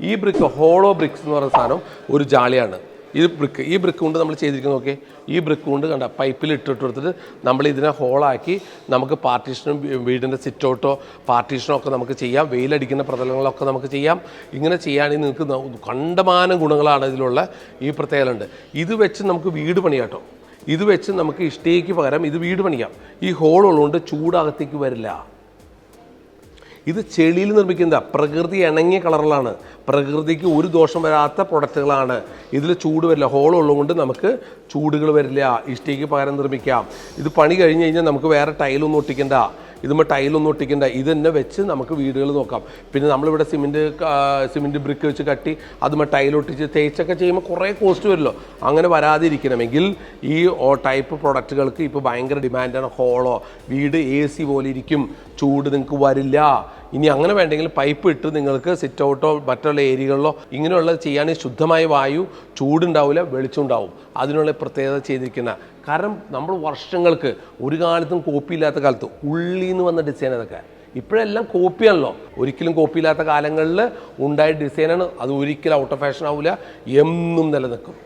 ഈ brick hollow bricks എന്ന് പറയുന്ന സാധനം ഒരു ജാളിയാണ്. ഈ ബ്രിക്ക് കൊണ്ട് നമ്മൾ ചെയ്തിരിക്കുന്നത് നോക്കിയേ. ഈ ബ്രിക്ക് കൊണ്ട് കണ്ട പൈപ്പിൽ ഇട്ടിട്ട് കൊടുത്തിട്ട് നമ്മൾ ഇതിനെ ഹോളാക്കി നമുക്ക് പാർട്ടീഷനും വീടിൻ്റെ സിറ്റൗട്ടോ പാർട്ടീഷനോ ഒക്കെ നമുക്ക് ചെയ്യാം. വെയിലടിക്കുന്ന പ്രതലങ്ങളൊക്കെ നമുക്ക് ചെയ്യാം. ഇങ്ങനെ ചെയ്യുകയാണെങ്കിൽ നിങ്ങൾക്ക് കണ്ടമാനം ഗുണങ്ങളാണ് ഇതിലുള്ള. ഈ പ്രത്യേകത ഉണ്ട്. ഇത് വെച്ച് നമുക്ക് വീട് പണിയാട്ടോ. ഇത് വെച്ച് നമുക്ക് ഇഷ്ടികയ്ക്ക് പകരം ഇത് വീട് പണിയാം. ഈ ഹോളുള്ളതുകൊണ്ട് ചൂടകത്തേക്ക് വരില്ല. ഇത് ചെളിയിൽ നിർമ്മിക്കുന്ന പ്രകൃതി ഇണങ്ങിയ കളറിലാണ്. പ്രകൃതിക്ക് ഒരു ദോഷം വരാത്ത പ്രൊഡക്റ്റുകളാണ്. ഇതിൽ ചൂട് വരില്ല. ഹോളുള്ളതുകൊണ്ട് നമുക്ക് ചൂടുകൾ വരില്ല. ഇഷ്ടികയ്ക്ക് പകരം നിർമ്മിക്കാം. ഇത് പണി കഴിഞ്ഞ് കഴിഞ്ഞാൽ നമുക്ക് വേറെ ടൈലൊന്നും ഒട്ടിക്കണ്ട. ഇതുമ്പോൾ ടൈലൊന്നും ഒട്ടിക്കണ്ട. ഇത് തന്നെ വെച്ച് നമുക്ക് വീടുകൾ നോക്കാം. പിന്നെ നമ്മളിവിടെ സിമെൻറ്റ് ബ്രിക്ക് വെച്ച് കട്ടി അതുമ്പോൾ ടൈലൊട്ടിച്ച് തേച്ചൊക്കെ ചെയ്യുമ്പോൾ കുറേ കോസ്റ്റ് വരുമല്ലോ. അങ്ങനെ വരാതിരിക്കണമെങ്കിൽ ഈ ടൈപ്പ് പ്രൊഡക്റ്റുകൾക്ക് ഇപ്പോൾ ഭയങ്കര ഡിമാൻഡാണ്. ഹോളോ വീട് AC പോലെ ഇരിക്കും. ചൂട് നിങ്ങൾക്ക് വരില്ല. ഇനി അങ്ങനെ വേണ്ടെങ്കിൽ പൈപ്പ് ഇട്ട് നിങ്ങൾക്ക് സിറ്റ് ഔട്ടോ മറ്റുള്ള ഏരിയകളിലോ ഇങ്ങനെയുള്ളത് ചെയ്യുകയാണെങ്കിൽ ശുദ്ധമായ വായു, ചൂടുണ്ടാവില്ല, വെളിച്ചം ഉണ്ടാവും. അതിനുള്ള പ്രത്യേകത ചെയ്തിരിക്കുന്ന. കാരണം നമ്മൾ വർഷങ്ങൾക്ക് ഒരു കാലത്തും കോപ്പിയില്ലാത്ത കാലത്ത് ഉള്ളിൽ നിന്ന് വന്ന ഡിസൈൻ അതൊക്കെ. ഇപ്പോഴെല്ലാം കോപ്പിയാണല്ലോ. ഒരിക്കലും കോപ്പിയില്ലാത്ത കാലങ്ങളിൽ ഉണ്ടായ ഡിസൈനാണ്. അത് ഒരിക്കലും ഔട്ട് ഓഫ് ഫാഷൻ ആവില്ല, എന്നും നിലനിൽക്കും.